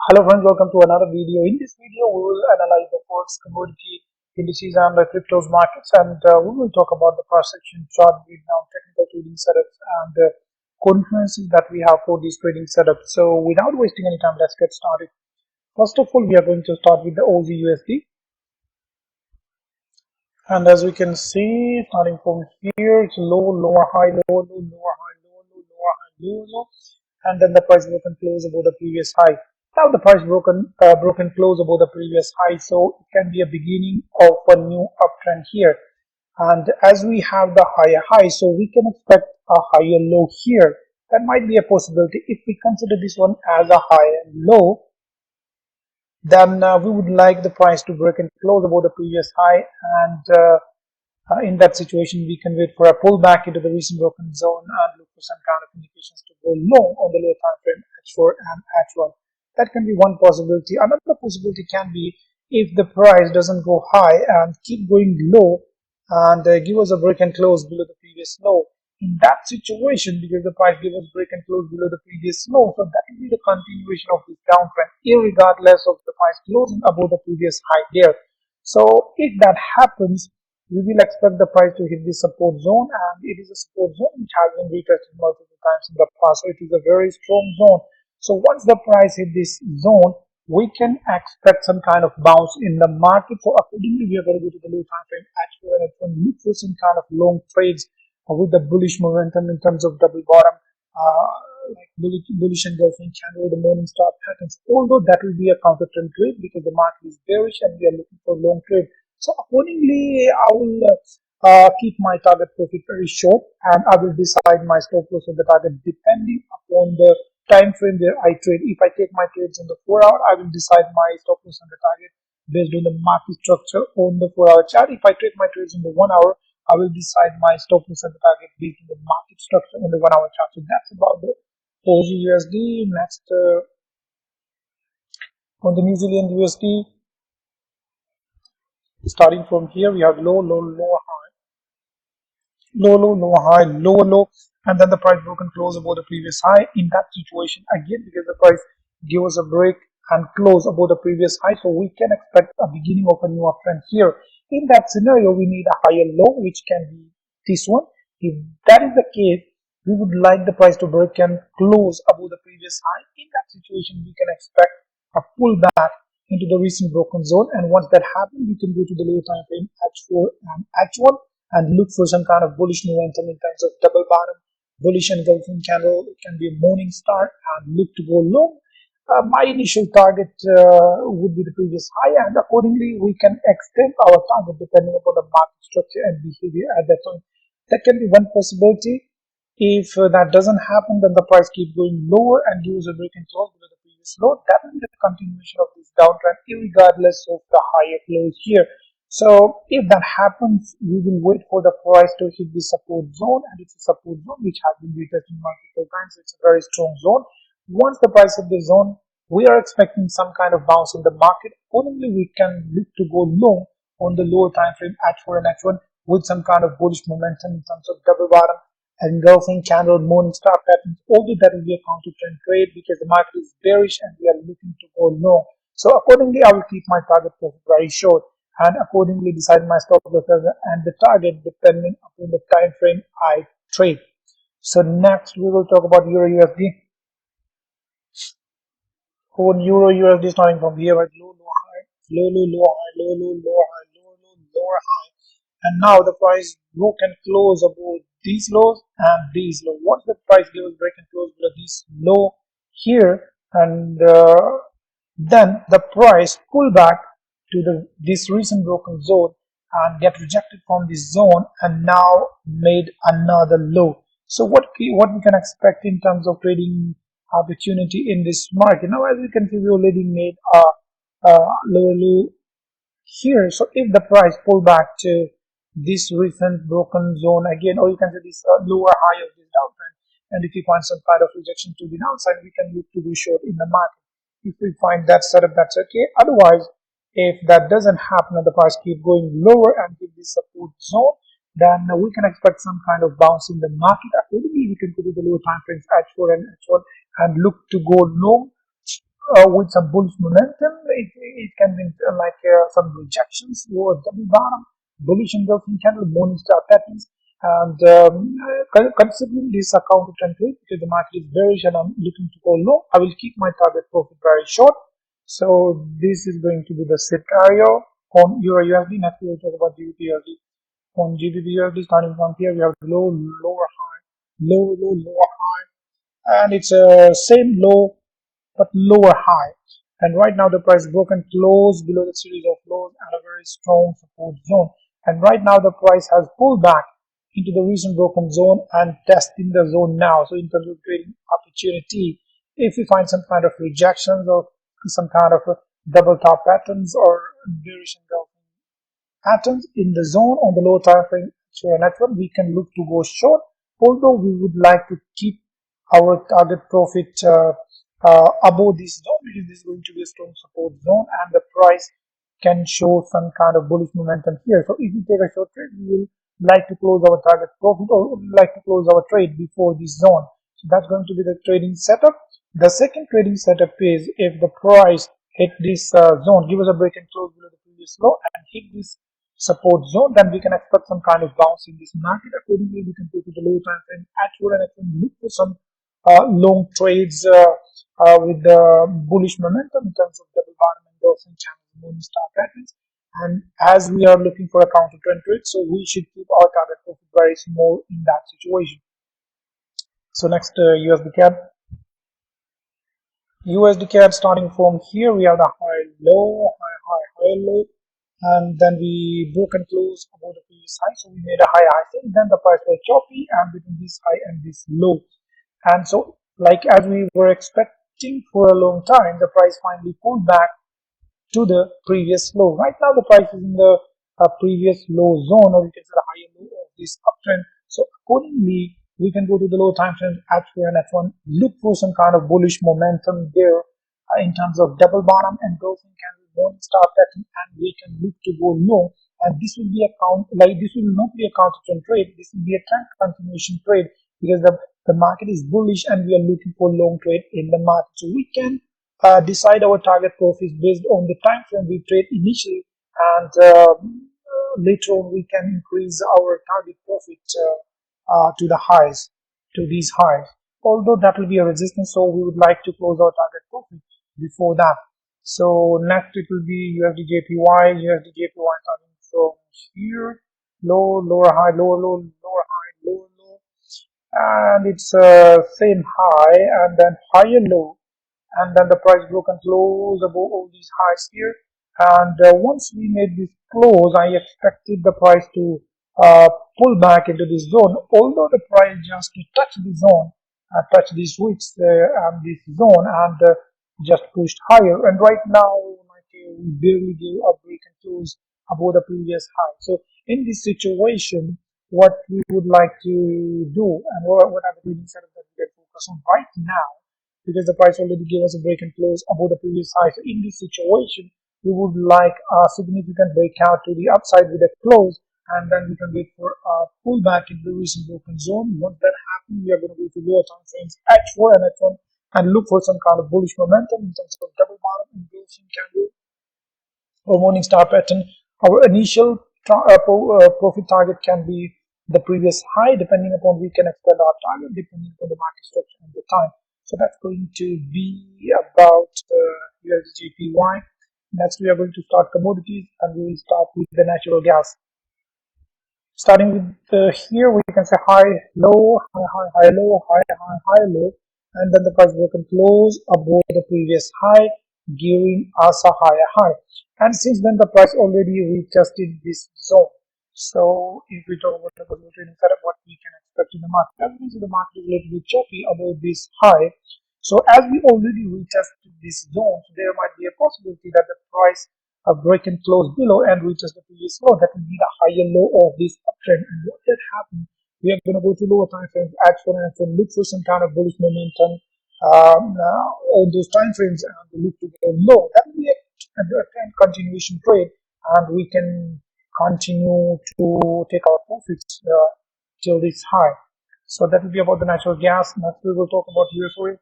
Hello friends, welcome to another video. In this video, we will analyze the Forex commodity indices and the cryptos markets, and we will talk about the cross-section chart breakdown, technical trading setups, and confluences that we have for these trading setups. So without wasting any time, let's get started. First of all, we are going to start with the AUDUSD. And as we can see, starting from here, it's low, lower, high, lower, low, lower, high, lower, low, lower, high, lower, low, and then the price broken close above the previous high. Now the price broken close above the previous high, so it can be a beginning of a new uptrend here. And as we have the higher high, so we can expect a higher low here. That might be a possibility. If we consider this one as a high and low, then we would like the price to break and close above the previous high, and in that situation we can wait for a pullback into the recent broken zone and look for some kind of indications to go long on the lower time frame H4 and H1. That can be one possibility. Another possibility can be if the price doesn't go high and keep going low and give us a break and close below the previous low. In that situation, because the price gives us break and close below the previous low, so that will be the continuation of this downtrend, irregardless of the price closing above the previous high there. So if that happens, we will expect the price to hit the support zone, and it is a support zone which has been retested multiple times in the past. So it is a very strong zone. So once the price hit this zone, we can expect some kind of bounce in the market. So accordingly, we are going to go to the low time frame H4 and H1, look for some kind of long trades with the bullish momentum in terms of double bottom, like bullish engulfing candle, the morning star patterns. Although that will be a counter trend trade because the market is bearish and we are looking for long trade. So accordingly, I will keep my target profit very short, and I will decide my stop loss of the target depending upon the time frame where I trade. If I take my trades on the 4 hour, I will decide my stop loss on the target based on the market structure on the 4 hour chart. If I take my trades on the 1 hour, I will decide my stop loss at the target based on the market structure on the 1 hour chart. So that's about the AUDUSD. Next, on the New Zealand USD, starting from here, we have low, low, lower, high, low, low, lower, high, lower, low, and then the price broken close above the previous high. In that situation, again, because the price gives us a break and close above the previous high, so we can expect a beginning of a new uptrend here. In that scenario, we need a higher low, which can be this one. If that is the case, we would like the price to break and close above the previous high. In that situation, we can expect a pullback into the recent broken zone, and once that happens, we can go to the lower time frame H4 and H1 and look for some kind of bullish momentum in terms of double bottom, bullish engulfing candle. It can be a morning star and look to go long. My initial target would be the previous high, and accordingly we can extend our target depending upon the market structure and behavior at that time. That can be one possibility. If that doesn't happen, then the price keeps going lower and gives a break and close below the previous low. That will be the continuation of this downtrend irregardless of the higher close here. So if that happens, we will wait for the price to hit the support zone, and it's a support zone which has been retested multiple times. It's a very strong zone. Once the price hit the zone, we are expecting some kind of bounce in the market. Accordingly, we can look to go long on the lower time frame H4 and H1 with some kind of bullish momentum in terms of double bottom, engulfing candle, morning star patterns. Although that will be a counter trend trade because the market is bearish and we are looking to go long. So accordingly, I will keep my target profit very short and accordingly decide my stop loss and the target depending upon the time frame I trade. So next we will talk about EURUSD. On EURUSD, starting from here at low, low, high, low, low, low, high, low, low, low, high, low, low, lower, high, and now the price broke and close above these lows and these lows. Once the price gives break and close below this low here, and then the price pull back to this recent broken zone and get rejected from this zone and now made another low. So what we can expect in terms of trading opportunity in this market. Now, as you can see, we already made a lower low here. So if the price pull back to this recent broken zone again, or you can say this lower high of this downtrend, and if you find some kind of rejection to the downside, we can look to be short in the market. If we find that setup, that's okay. Otherwise, if that doesn't happen and the price keep going lower and hit this support zone, then we can expect some kind of bounce in the market. Accordingly, we can go to the lower time frames H4 and H1 and look to go long with some bullish momentum. It can be like some rejections or double bottom, bullish engulfing candle, morning star patterns, and considering this account trend trade because the market is bearish and I'm looking to go low, I will keep my target profit very short. So this is going to be the scenario on EURUSD. Next we will talk about GBPUSD. On GBPUSD, starting from here, we have low, lower high, low, low, lower high, and it's a same low but lower high. And right now the price broken close below the series of lows and a very strong support zone. And right now the price has pulled back into the recent broken zone and testing the zone now. So in terms of trading opportunity, if we find some kind of rejections or some kind of double top patterns or bearish engulfing patterns in the zone on the low time frame network, we can look to go short, although we would like to keep our target profit above this zone because this is going to be a strong support zone and the price can show some kind of bullish momentum here. So if we take a short trade, we will like to close our target profit or like to close our trade before this zone. So that's going to be the trading setup. The second trading setup is if the price hit this zone, give us a break and close below the previous low and hit this support zone, then we can expect some kind of bounce in this market. Accordingly, we can go to the low time frame actual and look for some long trades with the bullish momentum in terms of double bottom endorsing channel morning star patterns. And as we are looking for a counter trend trade, so we should keep our target profit very small in that situation. So next, USDCAD. USDCAD starting from here, we have the high low, high low, and then we broke and closed above the previous high. So we made a high since then the price was choppy and between this high and this low. And so, like as we were expecting for a long time, the price finally pulled back to the previous low. Right now, the price is in the previous low zone, or we can say the higher low of this uptrend. So accordingly, we can go to the low time frames H4 and F1, look for some kind of bullish momentum there in terms of double bottom and engulfing candle morning star pattern, and we can look to go low. And this will be a this will not be a counter trend trade. This will be a trend continuation trade because the market is bullish and we are looking for long trade in the market. So we can decide our target profits based on the time frame we trade initially, and later on we can increase our target profit to the highs, to these highs. Although that will be a resistance, so we would like to close our target profit before that. So next it will be USDJPY. USDJPY starting from here, low, lower high, lower low, lower high, lower low, and it's same high and then higher low, and then the price broke and close above all these highs here. And once we made this close, I expected the price to pull back into this zone, although the price just touched the zone, touched these wicks and this zone, and just pushed higher. And right now, we barely gave a break and close above the previous high. So in this situation, what we would like to do, and what are the trading setup that we can focus on right now, because the price already gave us a break and close above the previous high. So in this situation, we would like a significant breakout to the upside with a close, and then we can wait for a pullback in the recent broken zone. Once that happens, we are going to go to lower time frames H4 and F1 and look for some kind of bullish momentum in terms of double bottom engulfing candle or morning star pattern. Our initial profit target can be the previous high, depending upon we can extend our target depending on the market structure and the time. So that's going to be about USDJPY. Next, we are going to start commodities, and we will start with the natural gas. Starting with here, we can say high, low, high, low, high, low, and then the price broke and close above the previous high, giving us a higher high. And since then, the price already retested this zone. So if we talk about the trading setup, what we can expect in the market, as we see, the market is a little bit choppy above this high. So as we already retested this zone, so there might be a possibility that the price break and close below and reaches the previous low. That will be the higher low of this uptrend. And what that happens, we are going to go to lower time frames, H4 and F1, look for some kind of bullish momentum on those time frames, and look to go low. That will be a trend continuation trade, and we can continue to take our profits till this high. So that will be about the natural gas. Next we will talk about US oil.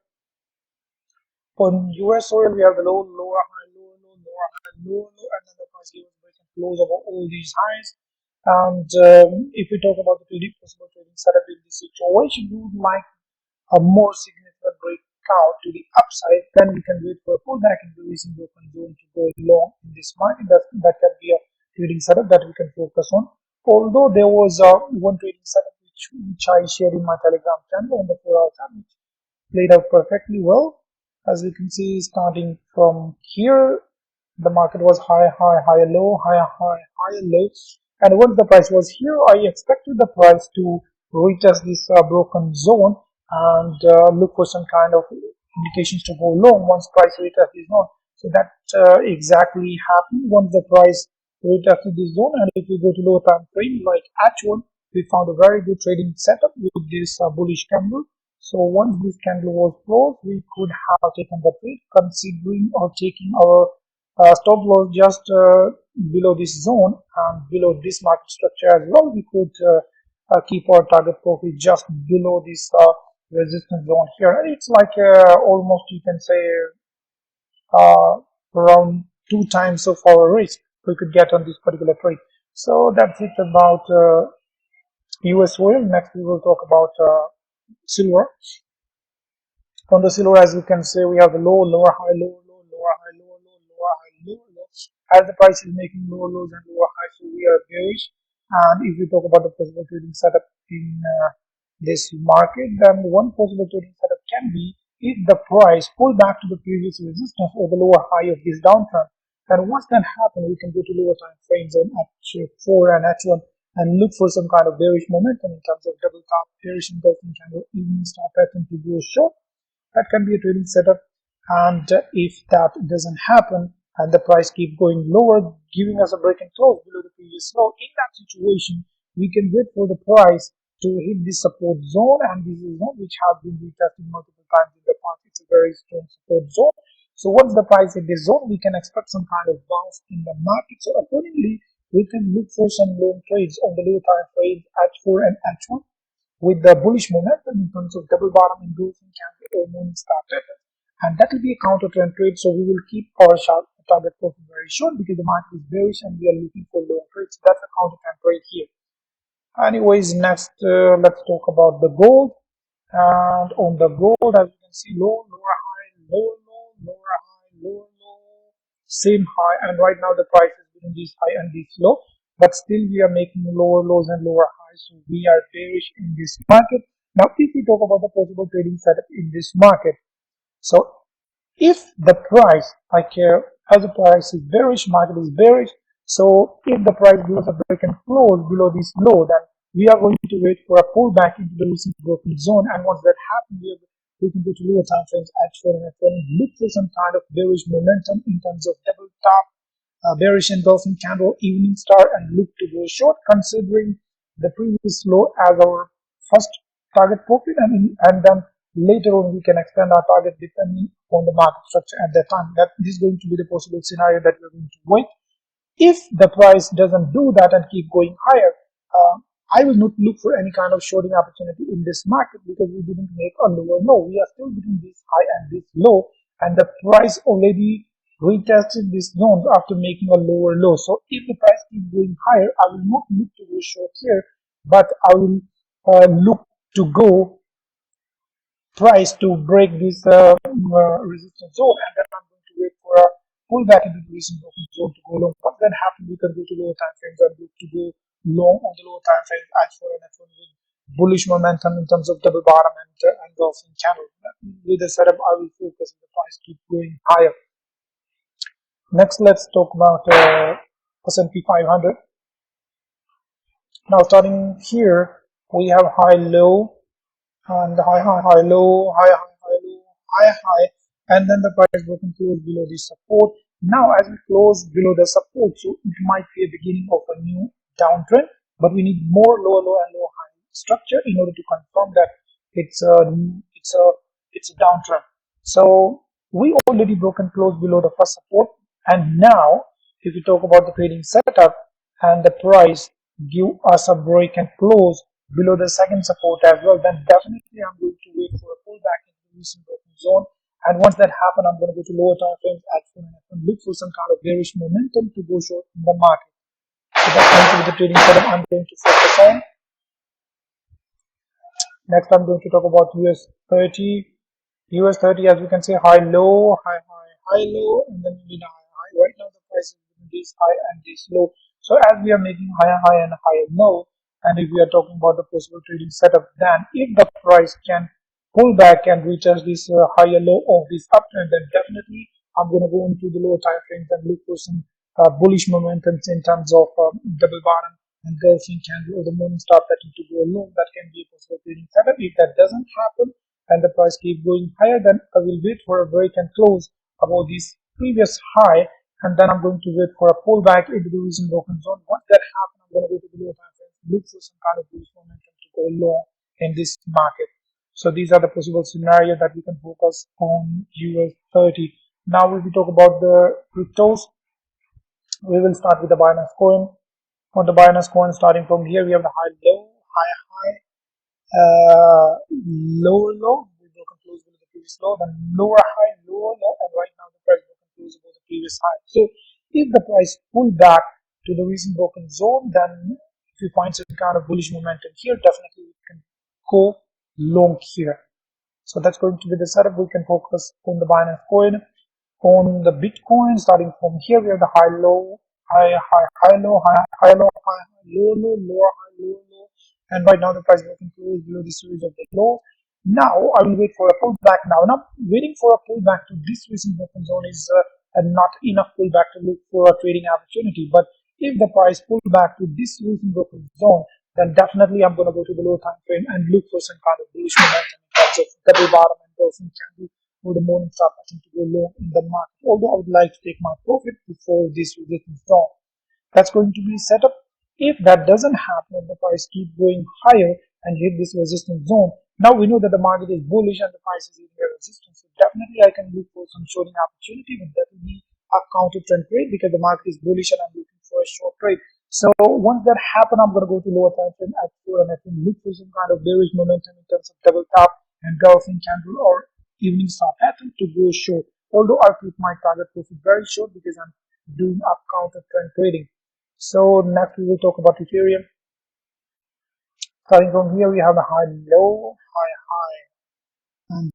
On US oil, we have the low, lower, high, lower, low, lower, high, lower, low, and then the price gives a break and close above all these highs. And if we talk about the possible trading setup in this situation, we would like a more significant breakout to the upside. Then we can wait for a pullback in the recent broken zone to go long in this market. That can be a trading setup that we can focus on. Although there was one trading setup which I shared in my Telegram channel on the 4-hour chart, which played out perfectly well. As you can see, starting from here, the market was high, high, high, low, high, high, high, low. And once the price was here, I expected the price to retest this broken zone and look for some kind of indications to go long once price retest this zone. So that exactly happened once the price retested this zone. And if we go to lower time frame like H1, we found a very good trading setup with this bullish candle. So once this candle was closed, we could have taken the trade, considering or taking our stop loss just below this zone and below this market structure as well. We could keep our target profit just below this resistance zone here. And it's like almost, you can say, around 2 times of our risk we could get on this particular trade. So that's it about US oil. Next we will talk about silver. On the silver, as you can see, we have the low, lower, high, lower, low, lower, high, lower, low, lower, high, lower, low. As the price is making lower lows and lower highs, so we are bearish. And if we talk about the possible trading setup in this market, then one possible trading setup can be if the price pull back to the previous resistance or the lower high of this downtrend. And once that happens, we can go to lower time frames on H4 and H1 and look for some kind of bearish momentum in terms of double top, bearish engulfing candle, evening star pattern to go short. That can be a trading setup. And if that doesn't happen and the price keep going lower, giving us a break and close below the previous low, in that situation, we can wait for the price to hit this support zone, and this is a zone which has been retested multiple times in the past. It's a very strong support zone. So once the price hit this zone, we can expect some kind of bounce in the market. So accordingly, we can look for some long trades on the low time frame H4 and H1 with the bullish momentum in terms of double bottom engulfing candle or morning star pattern. And that will be a counter trend trade. So we will keep our target profit very short because the market is bearish and we are looking for long trades. So that's a counter trend trade here. Anyways, next let's talk about the gold. And on the gold, as you can see, low, lower, high, lower, low, lower, high, lower, low, same high. And right now the price is between this high and this low, but still we are making lower lows and lower highs. So we are bearish in this market. Now, if we talk about the possible trading setup in this market, so if the price, as the price is bearish, market is bearish. So if the price gives a break and close below this low, then we are going to wait for a pullback into the recent broken zone. And once that happens, we can go to lower time frames H4 and F1 and look for some kind of bearish momentum in terms of double top, bearish engulfing candle, evening star, and look to go short, considering the previous low as our first target profit, and then later on we can extend our target depending on the market structure at that time. That is going to be the possible scenario that we're going to wait. If the price doesn't do that and keep going higher, I will not look for any kind of shorting opportunity in this market because we didn't make a lower low. We are still between this high and this low, and the price already retested this zone after making a lower low. So if the price keeps going higher, I will not look to go short here, but I will look to go price to break this resistance zone, and then I'm going to wait for a pullback into the recent broken zone to go long. Once that happens, we can go to lower time frames and look to go long on the lower time frame H4 and F1 with bullish momentum in terms of double bottom and engulfing channel. With the setup, I will focus on the price keep going higher. Next, let's talk about S&P 500. Now, starting here, we have high, low, and high, high, high, low, high, high, high, low, high, high, and then the price broken close below the support. Now, as we close below the support, so it might be a beginning of a new downtrend, but we need more lower low and lower high structure in order to confirm that it's a downtrend. So we already broken close below the first support, and now if we talk about the trading setup and the price give us a break and close below the second support as well, then definitely I'm going to wait for a pullback into the recent broken zone And once that happens, I'm going to go to lower time frames at 4 and look for some kind of bearish momentum to go short in the market. So that's going to be the trading setup I'm going to focus on. Next, I'm going to talk about US30. US30, as you can see, high, low, high, high, high, low, and then maybe high, high. Right now, the price is between this high and this low. So as we are making higher high and higher low, and if we are talking about the possible trading setup, then if the price can pull back and retest this higher low of this uptrend, then definitely I'm going to go into the lower time frames and look for some bullish momentums in terms of double bottom and gulfing candle or the morning star pattern to go low. That can be a possible trading setup. If that doesn't happen and the price keep going higher, then I will wait for a break and close above this previous high, and then I'm going to wait for a pullback into the recent broken zone. Once that happens, I'm going to go to the lower time frame, look for some kind of bullish momentum to go long in this market. So these are the possible scenarios that we can focus on US30. Now, if we talk about the cryptos, we will start with the Binance coin. On the Binance coin, starting from here, we have the high, low, high, high, lower low. We will close below the previous low, then lower high, lower low, and right now the price will close above the previous high. So if the price pull back to the recent broken zone, then if you find some kind of bullish momentum here, definitely we can go long here. So that's going to be the setup. We can focus on the Binance coin. On the Bitcoin, starting from here, we have the high, low, high, high, high, low, high, high, low, high, high, low, low, lower, high, lower, low. And right now the price is looking close below the series of the low. Now I will wait for a pullback. Now waiting for a pullback to this recent broken zone is not enough pullback to look for a trading opportunity. But if the price pull back to this recent broken zone, then definitely I'm going to go to the low time frame and look for some kind of bullish momentum in terms of double bottom and dolphin candle for the morning star pattern to go low in the market. Although I would like to take my profit before this resistance zone. That's going to be set up. If that doesn't happen, the price keep going higher and hit this resistance zone. Now we know that the market is bullish and the price is in the resistance. So definitely I can look for some shorting opportunity, but that will be a counter trend trade because the market is bullish and I'm looking for a short trade. So once that happens, I'm going to go to lower time frame at 4 and I can look for some kind of bearish momentum in terms of double top and dolphin candle or evening star pattern to go short. Although I keep my target profit very short because I'm doing up counter trend trading. So next we will talk about Ethereum. Starting from here, we have the high, low, high, high, and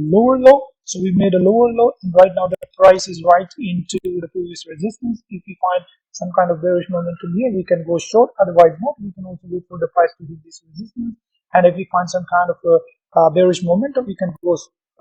lower low. So we made a lower low, and right now the price is right into the previous resistance. If we find some kind of bearish momentum here, we can go short. Otherwise, not. We can also wait for the price to hit this resistance. And if we find some kind of a bearish momentum, we can go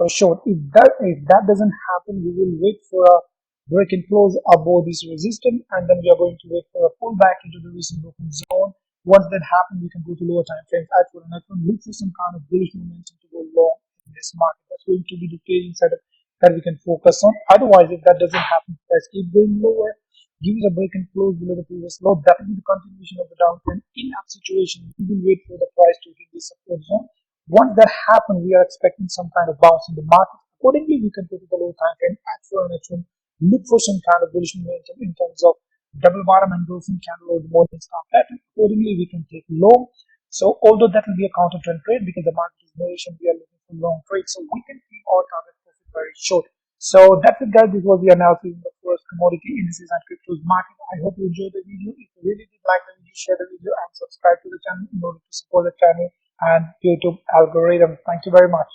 short. If that doesn't happen, we will wait for a break and close above this resistance, and then we are going to wait for a pullback into the recent broken zone. Once that happens, we can go to lower time frames at 4 and look for some kind of bullish momentum to go long in this market. That's going to be the trading setup that we can focus on. Otherwise, if that doesn't happen, price keep going lower, give us a break and close below the previous low. That will be the continuation of the downtrend. In that situation, we will wait for the price to hit this support zone. Once that happens, we are expecting some kind of bounce in the market. Accordingly, we can go to the low time frame at 4 and look for some kind of bullish momentum in terms of double bottom and dolphin candle or the morning star pattern. Accordingly, we can take long. So although that will be a counter trend trade because the market is bearish and we are looking for long trade, so we can keep our target profit very short. So that's it, guys. This was the analysis of the first commodity indices and cryptos market. I hope you enjoyed the video. If you really did like the video, share the video and subscribe to the channel in order to support the channel and YouTube algorithm. Thank you very much.